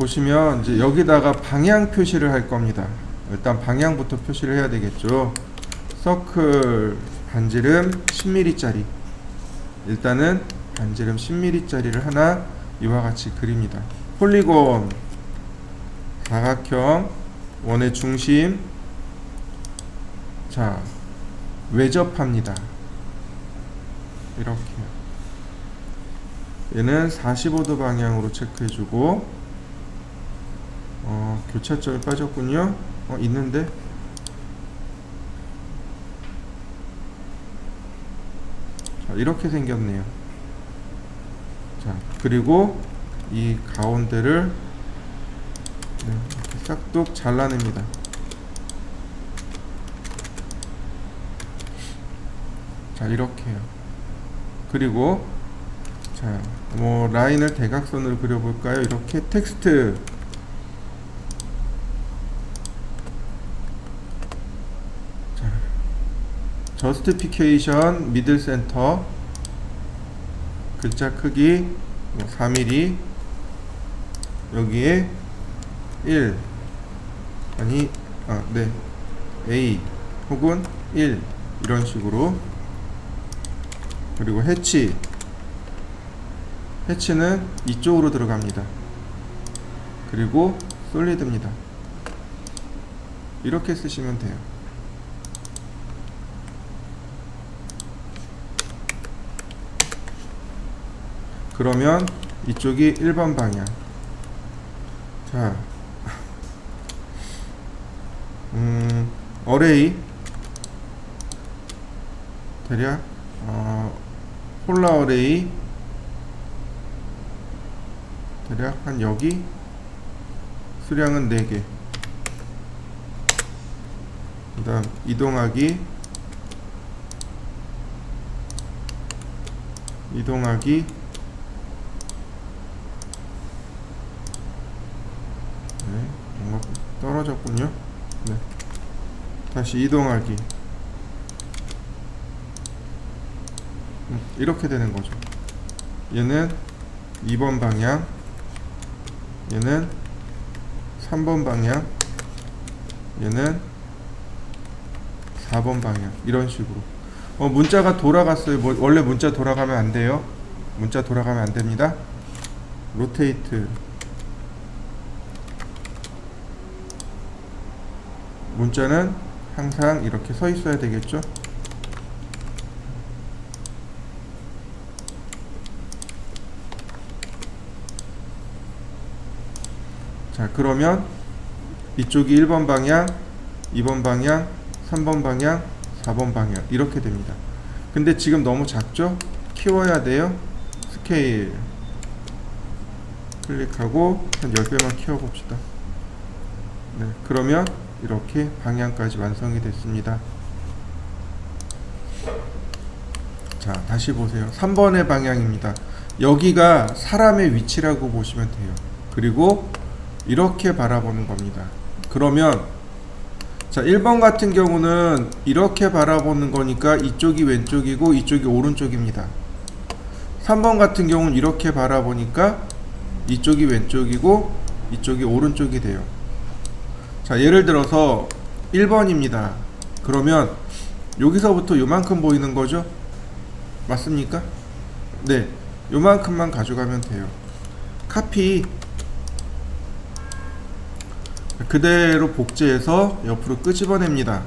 보시면 이제 여기다가 방향 표시를 할 겁니다. 일단 방향부터 표시를 해야 되겠죠. 서클 반지름 10mm짜리, 일단은 반지름 10mm짜리를 하나 이와 같이 그립니다. 폴리곤 사각형 원의 중심, 자 외접합니다. 이렇게요. 얘는 45도 방향으로 체크해주고, 교차점이 빠졌군요. 있는데 자, 이렇게 생겼네요. 자, 그리고 이 가운데를 이렇게 싹둑 잘라냅니다. 자, 이렇게요. 그리고 자, 뭐 라인을 대각선으로 그려볼까요? 이렇게 텍스트, 자, 저스티피케이션 미들 센터, 글자 크기 4mm, 여기에 1 A 혹은 1 이런 식으로. 그리고 해치는 이쪽으로 들어갑니다. 그리고 솔리드입니다. 이렇게 쓰시면 돼요. 그러면 이쪽이 1번 방향. 자, 어레이 대략 폴라 어레이 대략 한 여기, 수량은 4개. 그 다음 이동하기 네, 뭔가 떨어졌군요. 네, 다시 이동하기. 이렇게 되는 거죠. 얘는 2번 방향, 얘는 3번 방향, 얘는 4번 방향. 이런 식으로. 문자가 돌아갔어요. 원래 문자 돌아가면 안 돼요. 문자 돌아가면 안 됩니다. 로테이트. 문자는 항상 이렇게 서 있어야 되겠죠. 자, 그러면 이쪽이 1번 방향, 2번 방향, 3번 방향, 4번 방향 이렇게 됩니다. 근데 지금 너무 작죠? 키워야 돼요. 스케일 클릭하고 한 10배만 키워봅시다. 네, 그러면 이렇게 방향까지 완성이 됐습니다. 자, 다시 보세요. 3번의 방향입니다. 여기가 사람의 위치라고 보시면 돼요. 그리고 이렇게 바라보는 겁니다. 그러면 자, 1번 같은 경우는 이렇게 바라보는 거니까 이쪽이 왼쪽이고 이쪽이 오른쪽입니다. 3번 같은 경우는 이렇게 바라보니까 이쪽이 왼쪽이고 이쪽이 오른쪽이 돼요. 자, 예를 들어서 1번입니다. 그러면 여기서부터 요만큼 보이는 거죠? 맞습니까? 네, 요만큼만 가져가면 돼요. 카피 그대로 복제해서 옆으로 끄집어냅니다.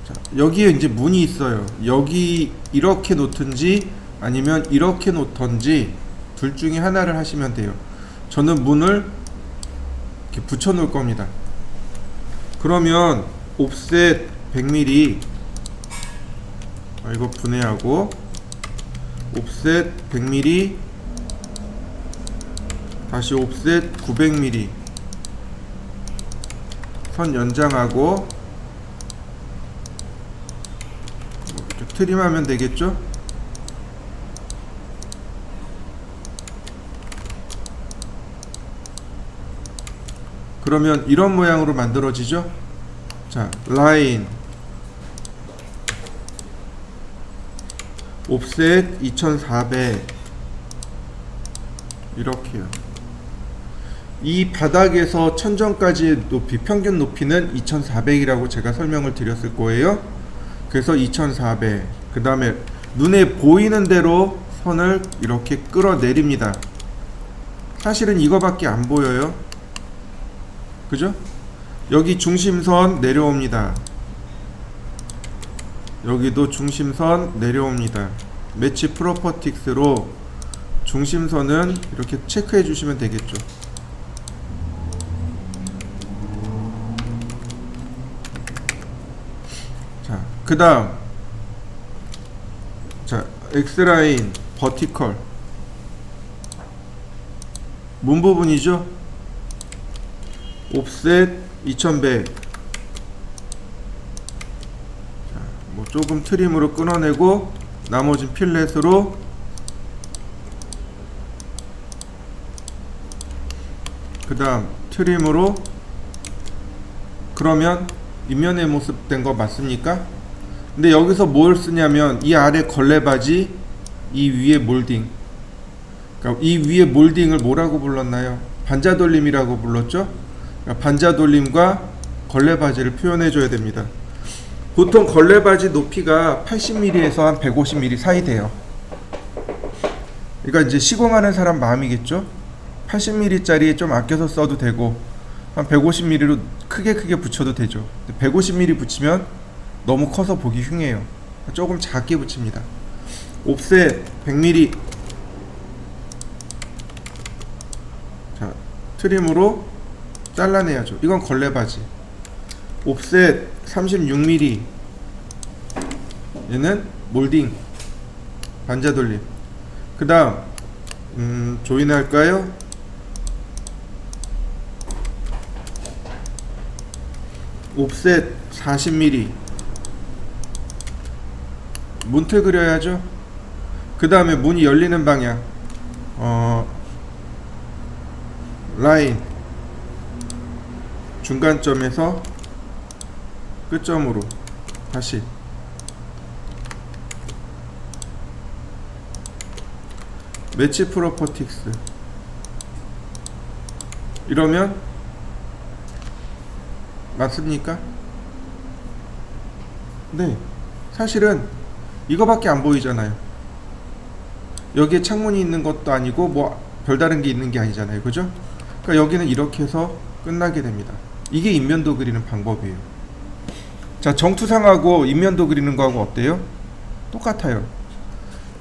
자, 여기에 이제 문이 있어요. 여기 이렇게 놓든지 아니면 이렇게 놓던지 둘 중에 하나를 하시면 돼요. 저는 문을 이렇게 붙여 놓을 겁니다. 그러면 옵셋 100mm, 이거 분해하고 옵셋 100mm, 다시 옵셋 900mm 선 연장하고 이렇게 트림하면 되겠죠? 그러면 이런 모양으로 만들어지죠? 자, 라인 옵셋 2400 이렇게요. 이 바닥에서 천정까지의 높이, 평균 높이는 2400이라고 제가 설명을 드렸을 거예요. 그래서 2400, 그 다음에 눈에 보이는 대로 선을 이렇게 끌어내립니다. 사실은 이거밖에 안 보여요. 그죠? 여기 중심선 내려옵니다. 여기도 중심선 내려옵니다. 매치 프로퍼틱스로 중심선은 이렇게 체크해 주시면 되겠죠. 자, 그 다음, 자, X라인 버티컬 문 부분이죠. 옵셋 2100. 자, 뭐 조금 트림으로 끊어내고 나머진 필렛으로 그 다음 트림으로. 그러면 인면의 모습 된 거 맞습니까? 근데 여기서 뭘 쓰냐면 이 아래 걸레바지, 이 위에 몰딩. 그러니까 이 위에 몰딩을 뭐라고 불렀나요? 반자돌림이라고 불렀죠? 그러니까 반자돌림과 걸레바지를 표현해 줘야 됩니다. 보통 걸레바지 높이가 80mm에서 한 150mm 사이 돼요. 그러니까 이제 시공하는 사람 마음이겠죠? 80mm 짜리 좀 아껴서 써도 되고 한 150mm로 크게 붙여도 되죠. 150mm 붙이면 너무 커서 보기 흉해요. 조금 작게 붙입니다. 옵셋 100mm. 자, 트림으로 잘라내야죠. 이건 걸레바지. 옵셋 36mm. 얘는 몰딩, 반자돌림. 그 다음 조인할까요? 옵셋 40mm. 문틀 그려야죠. 그 다음에 문이 열리는 방향, 라인 중간점에서 끝점으로 다시 매치 프로퍼틱스. 이러면 맞습니까? 네, 사실은 이거밖에 안 보이잖아요. 여기에 창문이 있는 것도 아니고 뭐 별다른 게 있는 게 아니잖아요. 그죠? 그러니까 여기는 이렇게 해서 끝나게 됩니다. 이게 인면도 그리는 방법이에요. 자, 정투상하고 인면도 그리는 거하고 어때요? 똑같아요.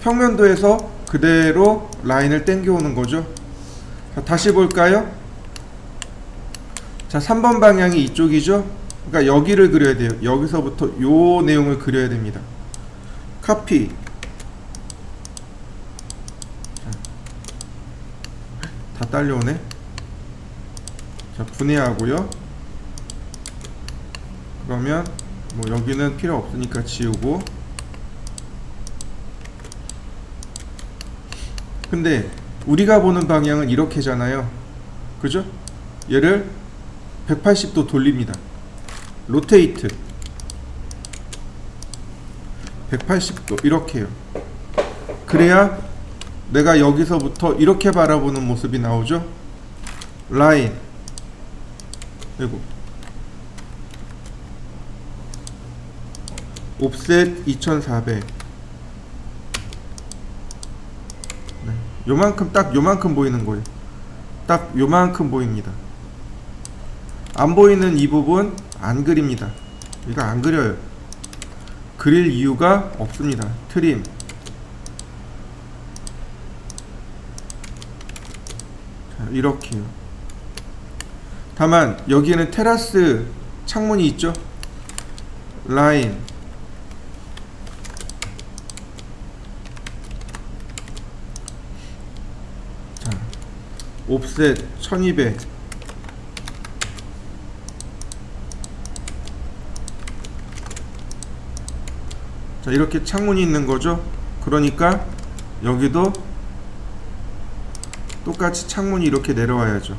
평면도에서 그대로 라인을 당겨오는 거죠. 자, 다시 볼까요? 자, 3번 방향이 이쪽이죠. 그러니까 여기를 그려야 돼요. 여기서부터 요 내용을 그려야 됩니다. 카피. 다 딸려오네. 자, 분해하고요. 그러면 뭐 여기는 필요 없으니까 지우고. 근데 우리가 보는 방향은 이렇게잖아요. 그죠? 얘를 180도 돌립니다. 로테이트 180도 이렇게요. 그래야 내가 여기서부터 이렇게 바라보는 모습이 나오죠. 라인, 그리고 옵셋 2400. 네, 요만큼, 딱 요만큼 보이는 거예요. 딱 요만큼 보입니다. 안 보이는 이 부분 안 그립니다. 이거 안 그려요. 그릴 이유가 없습니다. 트림. 자, 이렇게요. 다만 여기에는 테라스 창문이 있죠. 라인, 자, 옵셋 1200. 자, 이렇게 창문이 있는 거죠. 그러니까 여기도 똑같이 창문이 이렇게 내려와야죠.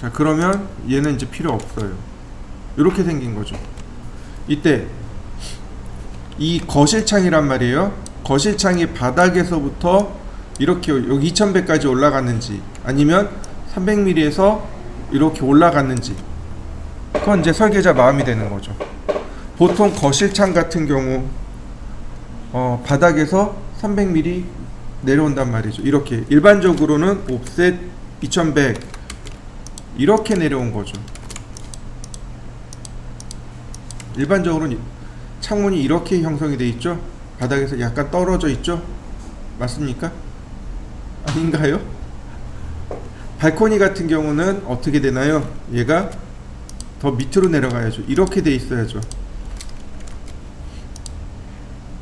자, 그러면 얘는 이제 필요 없어요. 이렇게 생긴 거죠. 이때 이 거실창이란 말이에요. 거실창이 바닥에서부터 이렇게 여기 2100까지 올라갔는지 아니면 300mm에서 이렇게 올라갔는지, 그건 이제 설계자 마음이 되는 거죠. 보통 거실창 같은 경우 바닥에서 300mm 내려온단 말이죠. 이렇게 일반적으로는 옵셋 2100 이렇게 내려온 거죠. 일반적으로는 창문이 이렇게 형성이 되어 있죠. 바닥에서 약간 떨어져 있죠. 맞습니까? 아닌가요? 발코니 같은 경우는 어떻게 되나요? 얘가 더 밑으로 내려가야죠. 이렇게 돼 있어야죠.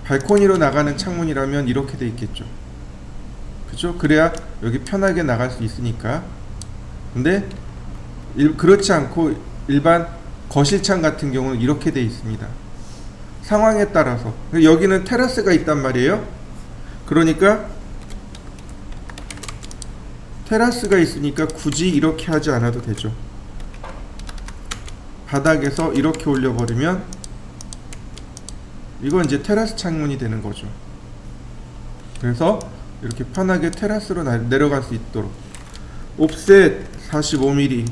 발코니로 나가는 창문이라면 이렇게 돼 있겠죠. 그죠? 그래야 여기 편하게 나갈 수 있으니까. 근데 그렇지 않고 일반 거실창 같은 경우는 이렇게 돼 있습니다. 상황에 따라서. 여기는 테라스가 있단 말이에요. 그러니까 테라스가 있으니까 굳이 이렇게 하지 않아도 되죠. 바닥에서 이렇게 올려버리면 이건 이제 테라스 창문이 되는 거죠. 그래서 이렇게 편하게 테라스로 내려갈 수 있도록 옵셋 45mm.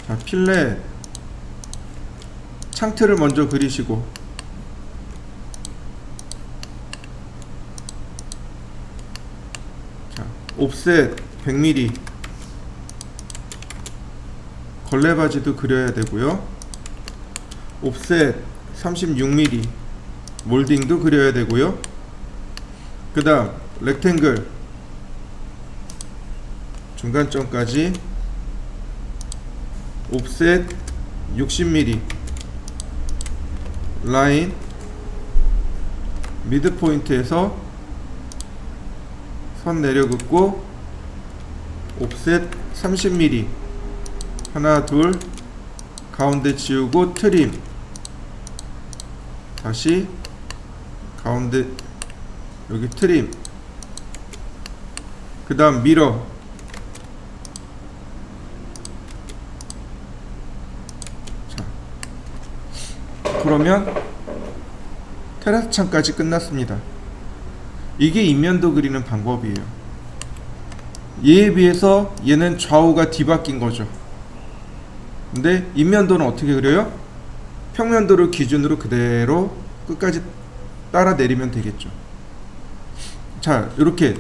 자, 필렛 창틀을 먼저 그리시고, 자, 옵셋 100mm 걸레바지도 그려야 되고요. 옵셋 36mm 몰딩도 그려야 되고요. 그 다음 렉탱글 중간점까지 옵셋 60mm 라인 미드포인트에서 선 내려긋고 옵셋 30mm 하나 둘 가운데 지우고 트림, 다시 가운데 여기 트림, 그 다음 미러, 자, 그러면 테라스 창까지 끝났습니다. 이게 인면도 그리는 방법이에요. 얘에 비해서 얘는 좌우가 뒤바뀐 거죠. 근데 인면도는 어떻게 그려요? 평면도를 기준으로 그대로 끝까지 따라 내리면 되겠죠. 자, 이렇게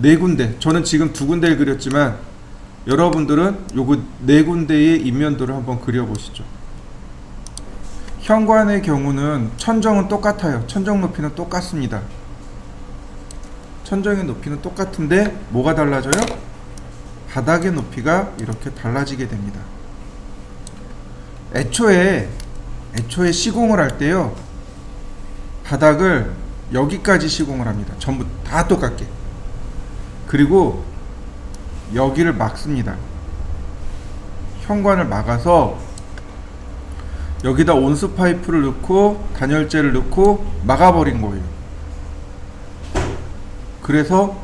네 군데, 저는 지금 두 군데를 그렸지만 여러분들은 요거 네 군데의 인면도를 한번 그려보시죠. 현관의 경우는 천정은 똑같아요. 천정 높이는 똑같습니다. 천정의 높이는 똑같은데 뭐가 달라져요? 바닥의 높이가 이렇게 달라지게 됩니다. 애초에 시공을 할 때요, 바닥을 여기까지 시공을 합니다. 전부 다 똑같게. 그리고 여기를 막습니다. 현관을 막아서 여기다 온수 파이프를 넣고 단열재를 넣고 막아버린 거예요. 그래서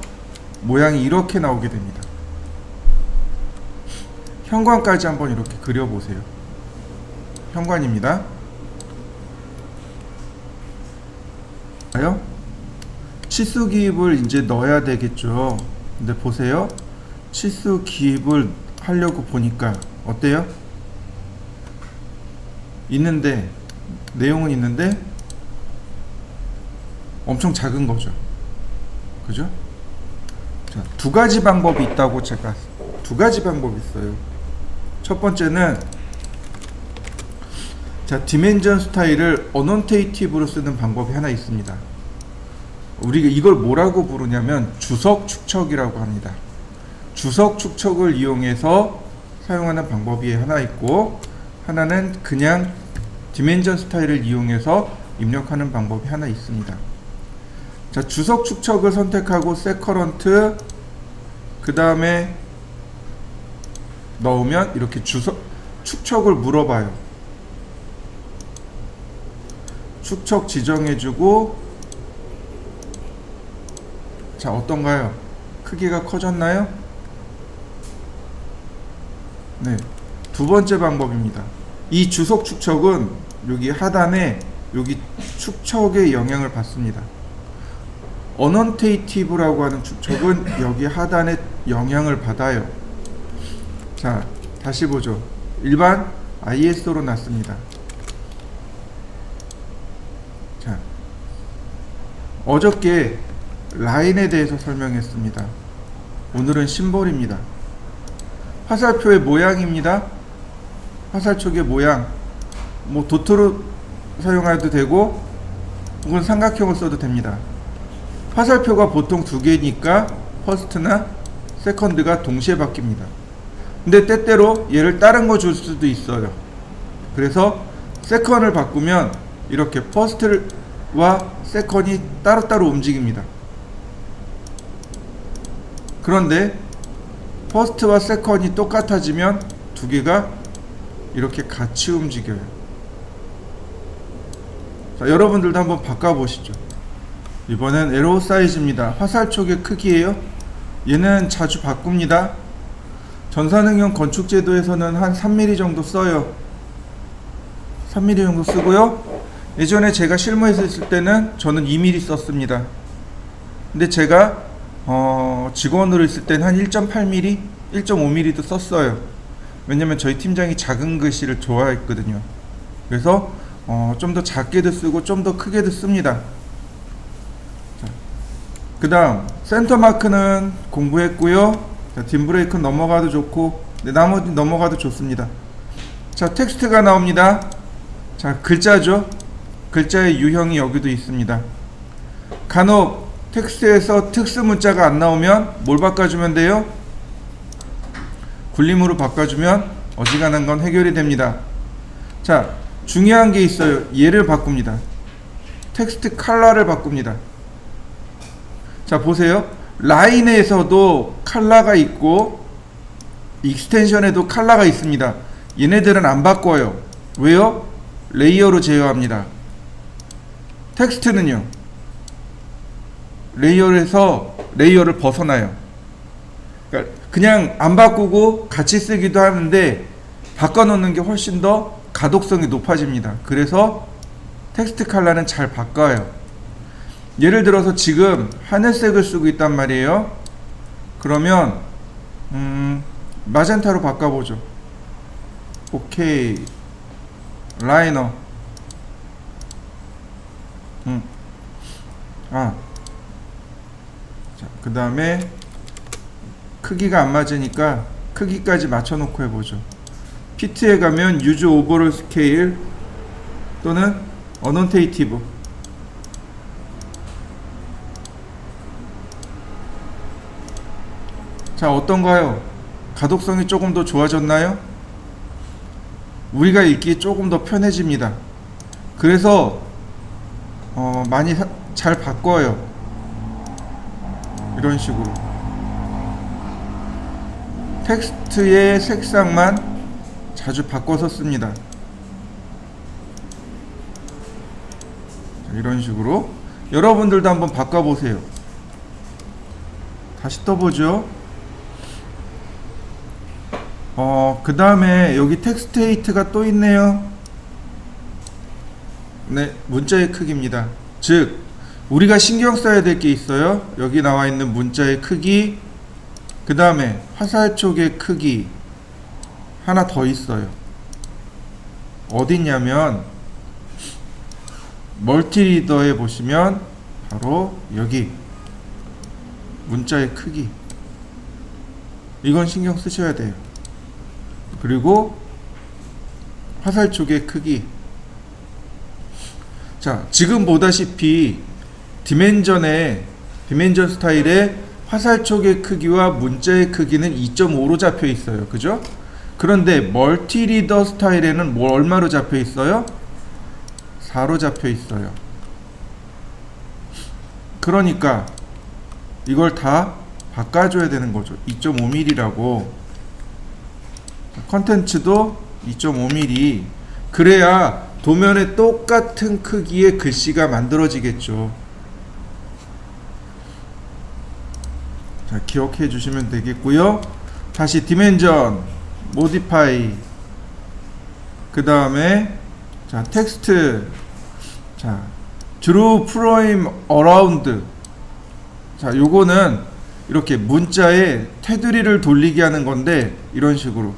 모양이 이렇게 나오게 됩니다. 현관까지 한번 이렇게 그려보세요. 현관입니다. 치수 기입을 이제 넣어야 되겠죠. 근데 보세요. 치수 기입을 하려고 보니까 어때요? 있는데, 내용은 있는데 엄청 작은 거죠. 그죠? 자, 두 가지 방법이 있다고 제가 두 가지 방법이 있어요. 첫 번째는, 자, 디멘전 스타일을 어넌테이티브로 쓰는 방법이 하나 있습니다. 우리가 이걸 뭐라고 부르냐면 주석 축척이라고 합니다. 주석 축척을 이용해서 사용하는 방법이 하나 있고, 하나는 그냥 디멘전 스타일을 이용해서 입력하는 방법이 하나 있습니다. 자, 주석 축척을 선택하고 셋커런트 그 다음에 넣으면 이렇게 축척을 물어봐요. 축척 지정해주고, 자, 어떤가요? 크기가 커졌나요? 네, 두 번째 방법입니다. 이 주석 축척은 여기 하단에 여기 축척의 영향을 받습니다. 어넌테이티브라고 하는 축척은 여기 하단에 영향을 받아요. 자, 다시 보죠. 일반 ISO로 놨습니다. 자, 어저께 라인에 대해서 설명했습니다. 오늘은 심볼입니다. 화살표의 모양입니다. 화살촉의 모양, 뭐 도트로 사용해도 되고 혹은 삼각형을 써도 됩니다. 화살표가 보통 두 개니까 퍼스트나 세컨드가 동시에 바뀝니다. 근데 때때로 얘를 다른 거 줄 수도 있어요. 그래서 세컨을 바꾸면 이렇게 퍼스트와 세컨이 따로따로 움직입니다. 그런데 퍼스트와 세컨이 똑같아지면 두 개가 이렇게 같이 움직여요. 자, 여러분들도 한번 바꿔보시죠. 이번엔 에로우 사이즈입니다. 화살촉의 크기예요. 얘는 자주 바꿉니다. 전산응용 건축제도에서는 한 3mm 정도 써요. 3mm 정도 쓰고요. 예전에 제가 실무에서 있을 때는 저는 2mm 썼습니다. 근데 제가 직원으로 있을 때는 한 1.8mm, 1.5mm도 썼어요. 왜냐면 저희 팀장이 작은 글씨를 좋아했거든요. 그래서 좀 더 작게도 쓰고 좀 더 크게도 씁니다. 그 다음 센터 마크는 공부했고요. 딘브레이크 넘어가도 좋고 나머지 넘어가도 좋습니다. 자, 텍스트가 나옵니다. 자, 글자죠. 글자의 유형이 여기도 있습니다. 간혹 텍스트에서 특수 문자가 안 나오면 뭘 바꿔주면 돼요? 굴림으로 바꿔주면 어지간한 건 해결이 됩니다. 자, 중요한 게 있어요. 얘를 바꿉니다. 텍스트 컬러를 바꿉니다. 자, 보세요. 라인에서도 컬러가 있고 익스텐션에도 컬러가 있습니다. 얘네들은 안 바꿔요. 왜요? 레이어로 제어합니다. 텍스트는요, 레이어를 벗어나요. 그러니까 그냥 안 바꾸고 같이 쓰기도 하는데 바꿔놓는 게 훨씬 더 가독성이 높아집니다. 그래서 텍스트 컬러는 잘 바꿔요. 예를 들어서 지금 하늘색을 쓰고 있단 말이에요. 그러면 마젠타로 바꿔보죠. 오케이. 라이너. 자, 그 다음에 크기가 안 맞으니까 크기까지 맞춰놓고 해보죠. 피트에 가면 유즈 오버롤 스케일 또는 어넌테이티브. 자, 어떤가요? 가독성이 조금 더 좋아졌나요? 우리가 읽기 조금 더 편해집니다. 그래서 많이 잘 바꿔요. 이런 식으로 텍스트의 색상만 자주 바꿔서 씁니다. 이런 식으로 여러분들도 한번 바꿔보세요. 다시 떠보죠. 그 다음에 여기 텍스트 헤이트가 또 있네요. 네, 문자의 크기입니다. 즉 우리가 신경 써야 될 게 있어요. 여기 나와 있는 문자의 크기, 그 다음에 화살촉의 크기 하나 더 있어요. 어디 있냐면 멀티리더에 보시면 바로 여기 문자의 크기, 이건 신경 쓰셔야 돼요. 그리고 화살촉의 크기. 자, 지금 보다시피 디멘전 스타일의 화살촉의 크기와 문자의 크기는 2.5로 잡혀 있어요. 그죠? 그런데 멀티리더 스타일에는 얼마로 잡혀 있어요? 4로 잡혀 있어요. 그러니까 이걸 다 바꿔줘야 되는 거죠. 2.5mm라고. 컨텐츠도 2.5mm. 그래야 도면에 똑같은 크기의 글씨가 만들어지겠죠. 자, 기억해 주시면 되겠고요. 다시 디멘전, 모디파이, 그 다음에 자, 텍스트. 자, draw frame around. 자, 요거는 이렇게 문자에 테두리를 돌리게 하는 건데, 이런 식으로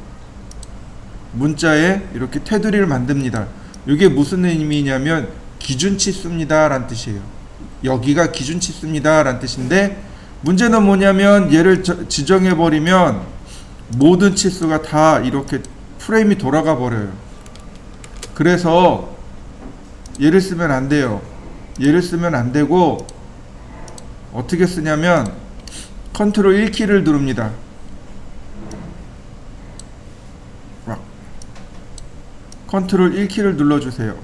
문자에 이렇게 테두리를 만듭니다. 이게 무슨 의미냐면 기준치수입니다 라는 뜻이에요. 여기가 기준치수입니다 라는 뜻인데, 문제는 뭐냐면 얘를 지정해 버리면 모든 치수가 다 이렇게 프레임이 돌아가 버려요. 그래서 얘를 쓰면 안 돼요. 얘를 쓰면 안 되고 어떻게 쓰냐면 컨트롤 1키를 누릅니다. 컨트롤 1키를 눌러주세요.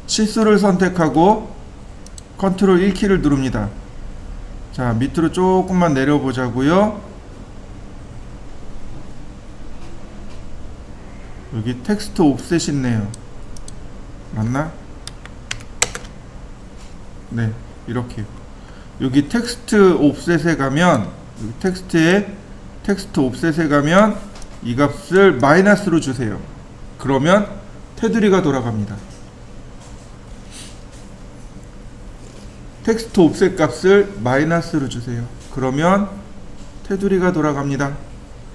치수를 선택하고 컨트롤 1키를 누릅니다. 자, 밑으로 조금만 내려보자고요. 여기 텍스트 옵셋이 있네요. 맞나? 네, 이렇게요. 여기 텍스트 옵셋에 가면, 여기 텍스트 옵셋에 가면 이 값을 마이너스로 주세요. 그러면 테두리가 돌아갑니다. 텍스트 옵셋 값을 마이너스로 주세요. 그러면 테두리가 돌아갑니다.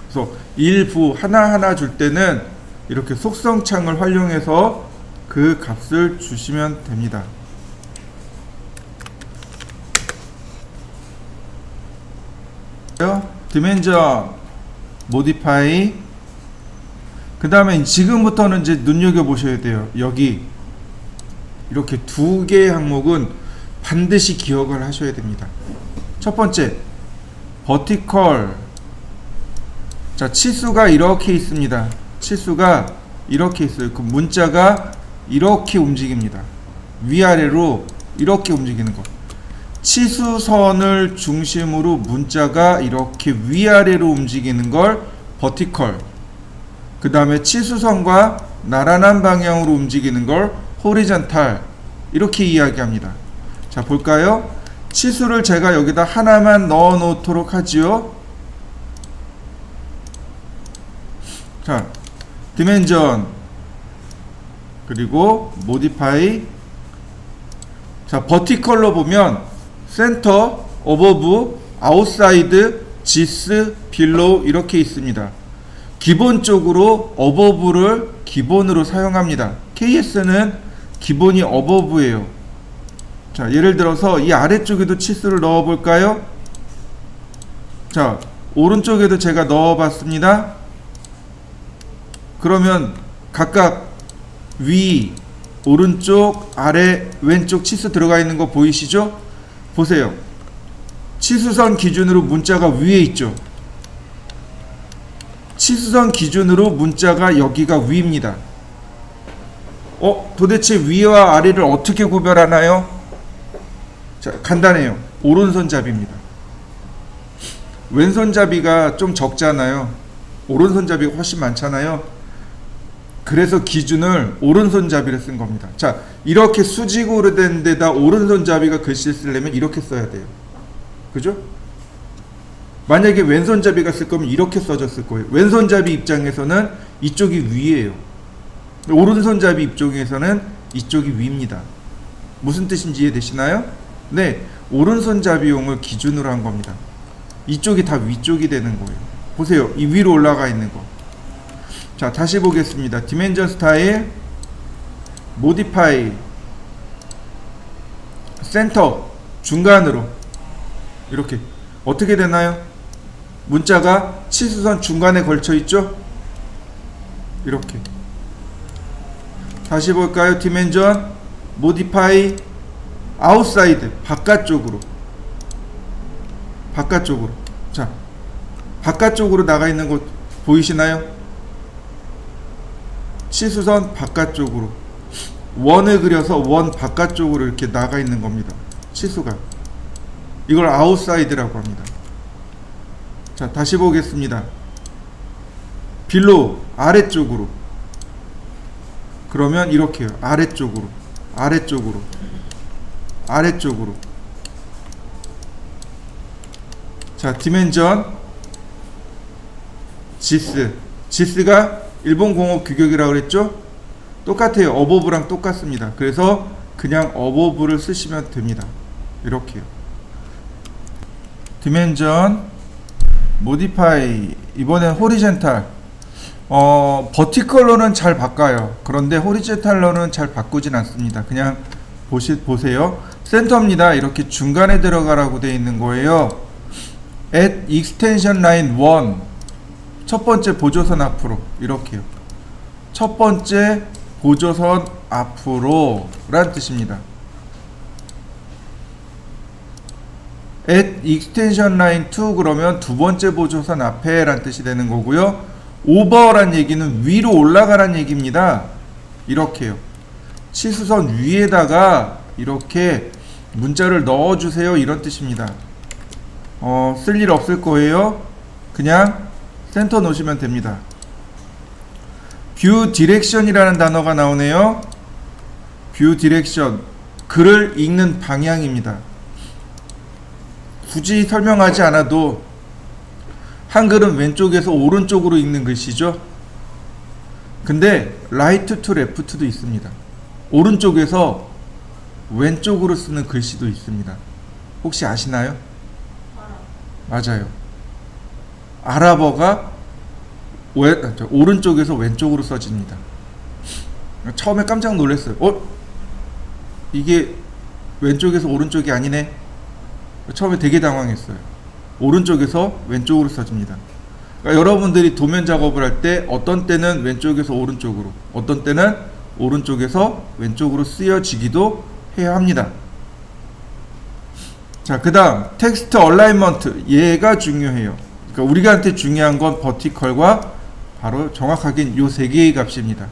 그래서 일부 하나하나 줄 때는 이렇게 속성창을 활용해서 그 값을 주시면 됩니다. 디멘전 모디파이. 그 다음에 지금부터는 이제 눈여겨보셔야 돼요. 여기 이렇게 두 개의 항목은 반드시 기억을 하셔야 됩니다. 첫 번째, 버티컬. 자, 치수가 이렇게 있습니다. 치수가 이렇게 있어요. 그 문자가 이렇게 움직입니다. 위아래로 이렇게 움직이는 것. 치수선을 중심으로 문자가 이렇게 위아래로 움직이는 걸 버티컬. 그 다음에 치수선과 나란한 방향으로 움직이는 걸 호리전탈. 이렇게 이야기합니다. 자, 볼까요? 치수를 제가 여기다 하나만 넣어 놓도록 하지요. 자, 디멘전 그리고 모디파이. 자, 버티컬로 보면 센터, 어버브, 아웃사이드, 지스, 빌로우 이렇게 있습니다. 기본적으로 어버브를 기본으로 사용합니다. KS는 기본이 어버브예요. 자, 예를 들어서 이 아래쪽에도 치수를 넣어 볼까요? 자, 오른쪽에도 제가 넣어 봤습니다. 그러면 각각 위, 오른쪽, 아래, 왼쪽 치수 들어가 있는 거 보이시죠? 보세요. 치수선 기준으로 문자가 위에 있죠. 치수선 기준으로 문자가 여기가 위입니다. 도대체 위와 아래를 어떻게 구별하나요? 자, 간단해요. 오른손잡이입니다. 왼손잡이가 좀 적잖아요. 오른손잡이가 훨씬 많잖아요. 그래서 기준을 오른손잡이를 쓴 겁니다. 자, 이렇게 수직으로 된 데다 오른손잡이가 글씨를 쓰려면 이렇게 써야 돼요. 그죠? 만약에 왼손잡이가 쓸 거면 이렇게 써졌을 거예요. 왼손잡이 입장에서는 이쪽이 위예요. 오른손잡이 입장에서는 이쪽이 위입니다. 무슨 뜻인지 이해되시나요? 네, 오른손잡이용을 기준으로 한 겁니다. 이쪽이 다 위쪽이 되는 거예요. 보세요. 이 위로 올라가 있는 거. 자, 다시 보겠습니다. 디멘전 스타일, 모디파이, 센터, 중간으로 이렇게 어떻게 되나요? 문자가 치수선 중간에 걸쳐 있죠? 이렇게. 다시 볼까요? 디멘전, 모디파이, 아웃사이드, 바깥쪽으로. 바깥쪽으로. 자, 바깥쪽으로 나가 있는 거 보이시나요? 치수선 바깥쪽으로 원을 그려서 원 바깥쪽으로 이렇게 나가 있는 겁니다. 치수가. 이걸 아웃사이드라고 합니다. 자, 다시 보겠습니다. 빌로우 아래쪽으로. 그러면 이렇게요. 아래쪽으로, 아래쪽으로, 아래쪽으로. 자, 디멘전, 지스. 지스가 일본공업 규격이라고 그랬죠? 똑같아요. 어보브랑 똑같습니다. 그래서 그냥 어보브를 쓰시면 됩니다. 이렇게요. 디멘전 모디파이, 이번엔 호리젠탈. 버티컬로는 잘 바꿔요. 그런데 호리젠탈로는 잘 바꾸진 않습니다. 그냥 보세요. 센터입니다. 이렇게 중간에 들어가라고 되어 있는 거예요. at extension line 1, 첫 번째 보조선 앞으로, 이렇게요. 첫 번째 보조선 앞으로 란 뜻입니다. at extension line 2 그러면 두 번째 보조선 앞에 란 뜻이 되는 거고요. over란 얘기는 위로 올라가란 얘기입니다. 이렇게요. 치수선 위에다가 이렇게 문자를 넣어주세요, 이런 뜻입니다. 쓸 일 없을 거예요. 그냥 센터 놓으시면 됩니다. 뷰 디렉션이라는 단어가 나오네요. 뷰 디렉션, 글을 읽는 방향입니다. 굳이 설명하지 않아도 한글은 왼쪽에서 오른쪽으로 읽는 글씨죠. 근데 right to left도 있습니다. 오른쪽에서 왼쪽으로 쓰는 글씨도 있습니다. 혹시 아시나요? 맞아요. 아랍어가 오른쪽에서 왼쪽으로 써집니다. 처음에 깜짝 놀랐어요. 이게 왼쪽에서 오른쪽이 아니네. 처음에 되게 당황했어요. 오른쪽에서 왼쪽으로 써집니다. 그러니까 여러분들이 도면 작업을 할 때 어떤 때는 왼쪽에서 오른쪽으로, 어떤 때는 오른쪽에서 왼쪽으로 쓰여지기도 해야 합니다. 자, 그 다음 텍스트 얼라인먼트, 얘가 중요해요. 그러니까 우리한테 중요한 건 버티컬과 바로 정확하게 요 세 개의 값입니다.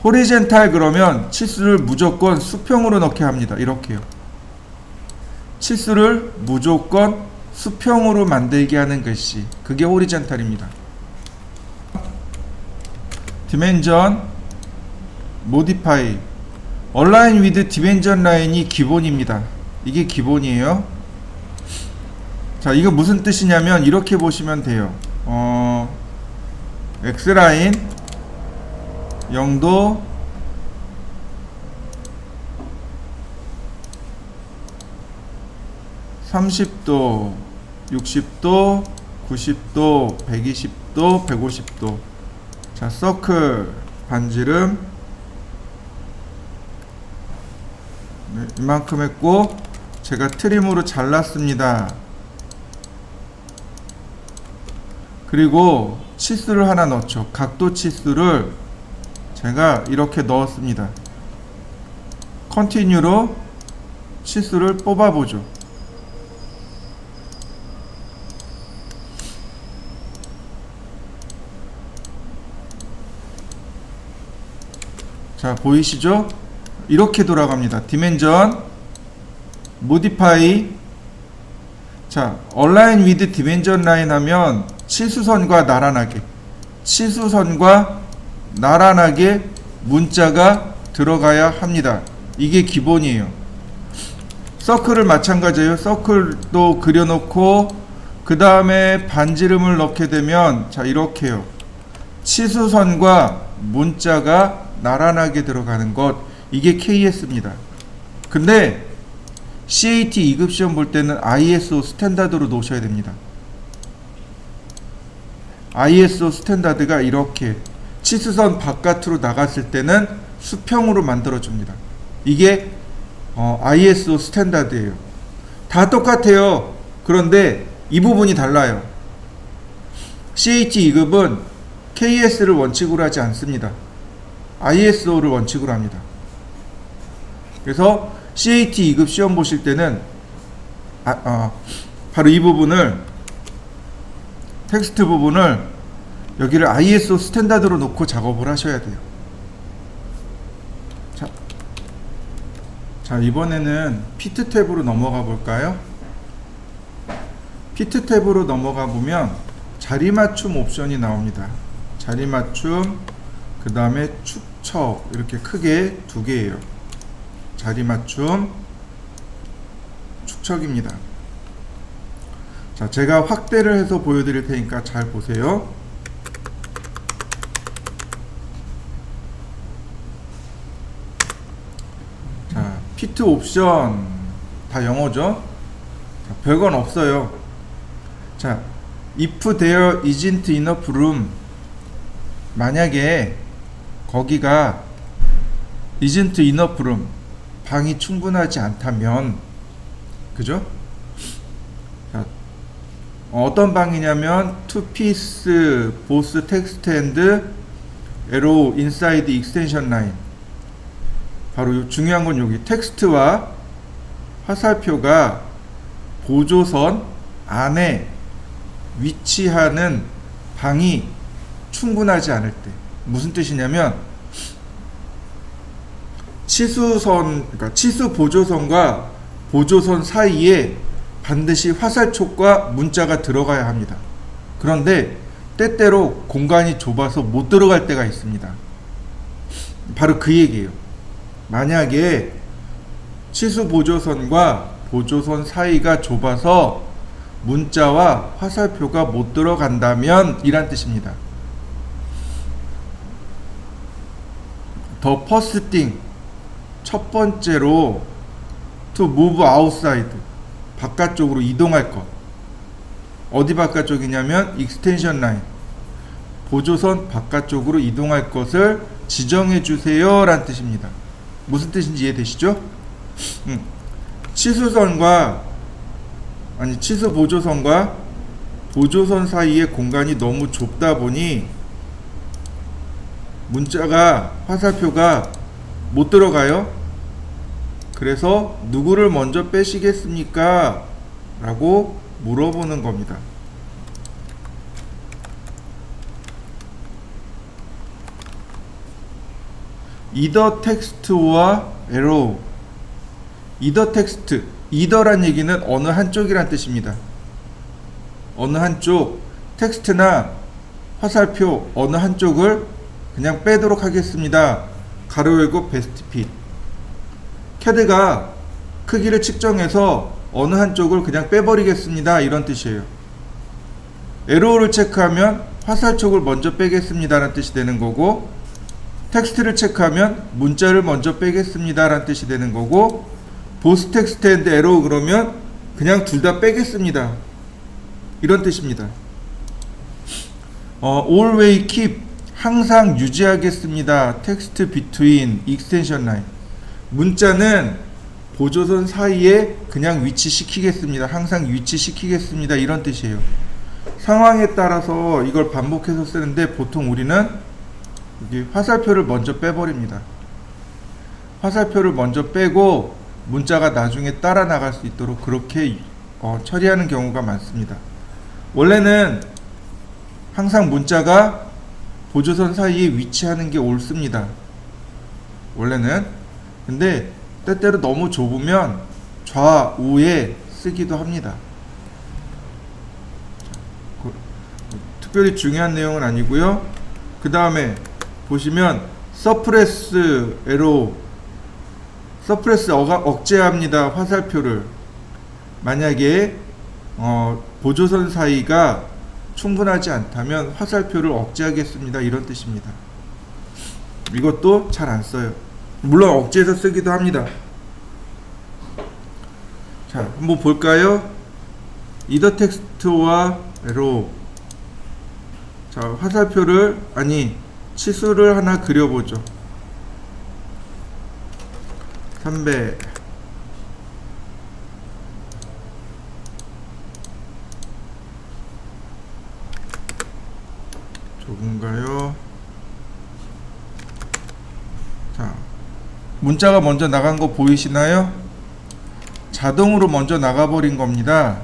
호리젠탈 그러면 치수를 무조건 수평으로 넣게 합니다. 이렇게요. 치수를 무조건 수평으로 만들게 하는 글씨, 그게 호리젠탈입니다. 디멘전 모디파이, 얼라인 위드 디멘전 라인이 기본입니다. 이게 기본이에요. 자, 이거 무슨 뜻이냐면 이렇게 보시면 돼요. X라인 0도, (30도) 60도, 90도, 120도, 150도. 자, 서클 반지름 이만큼 했고 제가 트림으로 잘랐습니다. 그리고 치수를 하나 넣죠. 각도 치수를 제가 이렇게 넣었습니다. 컨티뉴로 치수를 뽑아보죠. 자, 보이시죠? 이렇게 돌아갑니다. 디멘전 모디파이. 자, 얼라인 위드 디멘전 라인 하면 치수선과 나란하게, 치수선과 나란하게 문자가 들어가야 합니다. 이게 기본이에요. 서클을 마찬가지예요. 서클도 그려놓고 그 다음에 반지름을 넣게 되면, 자, 이렇게요. 치수선과 문자가 나란하게 들어가는 것, 이게 KS입니다. 근데 CAT 2급 시험 볼 때는 ISO 스탠다드로 놓으셔야 됩니다. ISO 스탠다드가 이렇게 치수선 바깥으로 나갔을 때는 수평으로 만들어줍니다. 이게 ISO 스탠다드예요. 다 똑같아요. 그런데 이 부분이 달라요. CAT 2급은 KS를 원칙으로 하지 않습니다. ISO를 원칙으로 합니다. 그래서 CAT 2급 시험 보실 때는 바로 이 부분을, 텍스트 부분을 여기를 ISO 스탠다드로 놓고 작업을 하셔야 돼요. 자, 이번에는 피트 탭으로 넘어가 볼까요? 피트 탭으로 넘어가 보면 자리 맞춤 옵션이 나옵니다. 자리 맞춤, 그 다음에 축척, 이렇게 크게 두 개예요. 자리 맞춤, 축척입니다. 자, 제가 확대를 해서 보여드릴 테니까 잘 보세요. 퀴트 옵션 다 영어죠. 자, 별건 없어요. 자, if there isn't enough room, 만약에 거기가 isn't enough room, 방이 충분하지 않다면, 그죠? 자, 어떤 방이냐면 two piece both text and arrow inside extension line. 바로 중요한 건 여기 텍스트와 화살표가 보조선 안에 위치하는 방이 충분하지 않을 때. 무슨 뜻이냐면 그러니까 치수 보조선과 보조선 사이에 반드시 화살촉과 문자가 들어가야 합니다. 그런데 때때로 공간이 좁아서 못 들어갈 때가 있습니다. 바로 그 얘기예요. 만약에 치수 보조선과 보조선 사이가 좁아서 문자와 화살표가 못 들어간다면 이란 뜻입니다. The first thing, 첫 번째로 to move outside, 바깥쪽으로 이동할 것. 어디 바깥쪽이냐면 extension line, 보조선 바깥쪽으로 이동할 것을 지정해 주세요 란 뜻입니다. 무슨 뜻인지 이해되시죠? 치수 보조선과 보조선 사이의 공간이 너무 좁다 보니 문자가, 화살표가 못 들어가요. 그래서 누구를 먼저 빼시겠습니까? 라고 물어보는 겁니다. either 텍스트와 arrow. either 텍스트, either란 얘기는 어느 한쪽이란 뜻입니다. 어느 한쪽, 텍스트나 화살표 어느 한쪽을 그냥 빼도록 하겠습니다. 가로 열고 베스트 핏. CAD가 크기를 측정해서 어느 한쪽을 그냥 빼버리겠습니다. 이런 뜻이에요. 에로우를 체크하면 화살촉을 먼저 빼겠습니다. 라는 뜻이 되는 거고, 텍스트를 체크하면 문자를 먼저 빼겠습니다. 라는 뜻이 되는 거고, 보스 텍스트 앤드 에로우 그러면 그냥 둘 다 빼겠습니다. 이런 뜻입니다. always keep, 항상 유지하겠습니다. 텍스트 between extension line. 문자는 보조선 사이에 그냥 위치시키겠습니다. 항상 위치시키겠습니다. 이런 뜻이에요. 상황에 따라서 이걸 반복해서 쓰는데 보통 우리는 여기 화살표를 먼저 빼버립니다. 화살표를 먼저 빼고 문자가 나중에 따라 나갈 수 있도록 그렇게 처리하는 경우가 많습니다. 원래는 항상 문자가 보조선 사이에 위치하는 게 옳습니다. 원래는. 근데 때때로 너무 좁으면 좌우에 쓰기도 합니다. 특별히 중요한 내용은 아니고요. 그 다음에 보시면 서프레스 에로, 서프레스 억제합니다. 화살표를. 만약에 보조선 사이가 충분하지 않다면 화살표를 억제하겠습니다. 이런 뜻입니다. 이것도 잘 안 써요. 물론 억제해서 쓰기도 합니다. 자, 한번 볼까요? either 텍스트와 에로. 자, 화살표를, 치수를 하나 그려보죠. 300. 좁은가요? 자, 문자가 먼저 나간 거 보이시나요? 자동으로 먼저 나가버린 겁니다.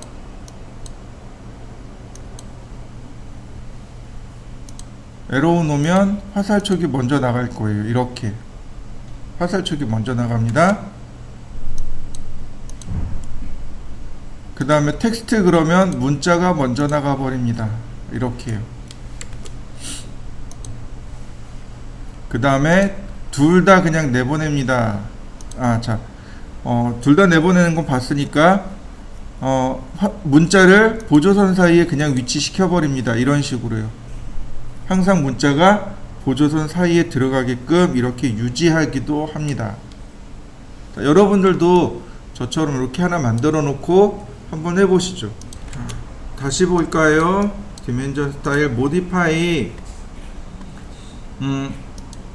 에로우 놓으면 화살촉이 먼저 나갈 거예요. 이렇게 화살촉이 먼저 나갑니다. 그 다음에 텍스트 그러면 문자가 먼저 나가버립니다. 이렇게요. 그 다음에 둘 다 그냥 내보냅니다. 둘 다 내보내는 건 봤으니까 문자를 보조선 사이에 그냥 위치시켜 버립니다. 이런 식으로요. 항상 문자가 보조선 사이에 들어가게끔 이렇게 유지하기도 합니다. 자, 여러분들도 저처럼 이렇게 하나 만들어 놓고 한번 해보시죠. 다시 볼까요? 디멘전 스타일 모디파이.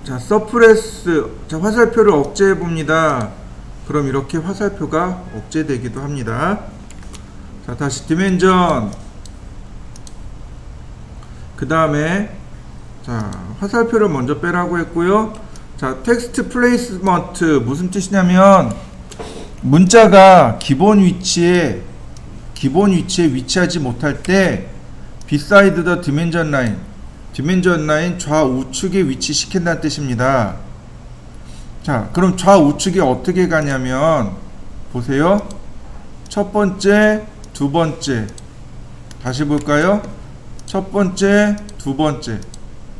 자, 서프레스. 자, 화살표를 억제해 봅니다. 그럼 이렇게 화살표가 억제되기도 합니다. 자, 다시 디멘전. 그 다음에 자, 화살표를 먼저 빼라고 했고요. 자, 텍스트 플레이스먼트 무슨 뜻이냐면 문자가 기본 위치에 위치하지 못할 때 beside the dimension line, 디멘전 라인 좌우측에 위치시킨다는 뜻입니다. 자, 그럼 좌우측에 어떻게 가냐면 보세요. 첫 번째, 두 번째. 다시 볼까요? 첫 번째, 두 번째.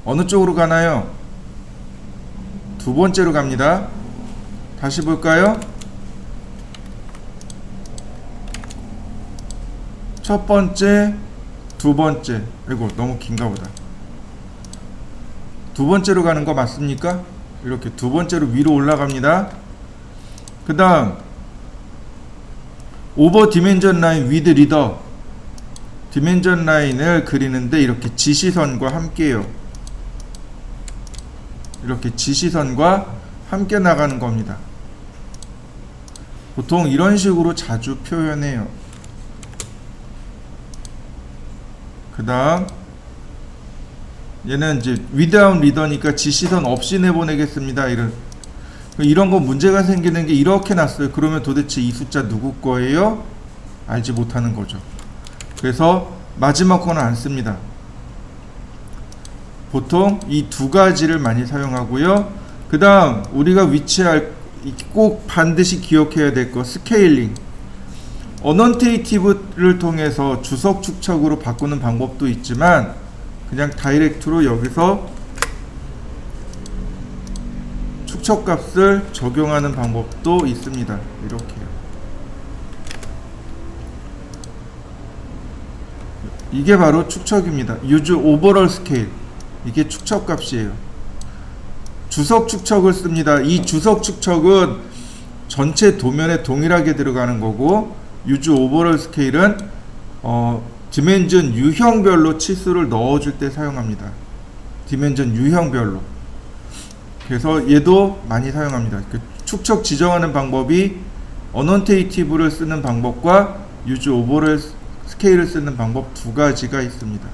어느 쪽으로 가나요? 두 번째로 갑니다. 다시 볼까요? 첫 번째, 두 번째. 아이고, 너무 긴가 보다. 두 번째로 가는 거 맞습니까? 이렇게 두 번째로 위로 올라갑니다. 그 다음 오버 디멘전 라인 위드 리더, 디멘전 라인을 그리는데 이렇게 지시선과 함께요. 이렇게 지시선과 함께 나가는 겁니다. 보통 이런 식으로 자주 표현해요. 그 다음 얘는 이제 without 리더니까 지시선 없이 내보내겠습니다. 이런 거 문제가 생기는 게 이렇게 났어요. 그러면 도대체 이 숫자 누구 거예요? 알지 못하는 거죠. 그래서 마지막 거는 안 씁니다. 보통 이 두 가지를 많이 사용하고요. 그 다음 우리가 꼭 반드시 기억해야 될 거 스케일링. 어넌테이티브를 통해서 주석 축척으로 바꾸는 방법도 있지만 그냥 다이렉트로 여기서 축척값을 적용하는 방법도 있습니다. 이렇게요. 이게 바로 축척입니다. use overall scale. 이게 축척값이에요. 주석 축척을 씁니다. 이 주석 축척은 전체 도면에 동일하게 들어가는 거고 use overall scale은 디멘전 유형별로 치수를 넣어줄 때 사용합니다. 디멘전 유형별로. 그래서 얘도 많이 사용합니다. 그 축척 지정하는 방법이 어넌테이티브를 쓰는 방법과 use overall scale을 쓰는 방법 두 가지가 있습니다.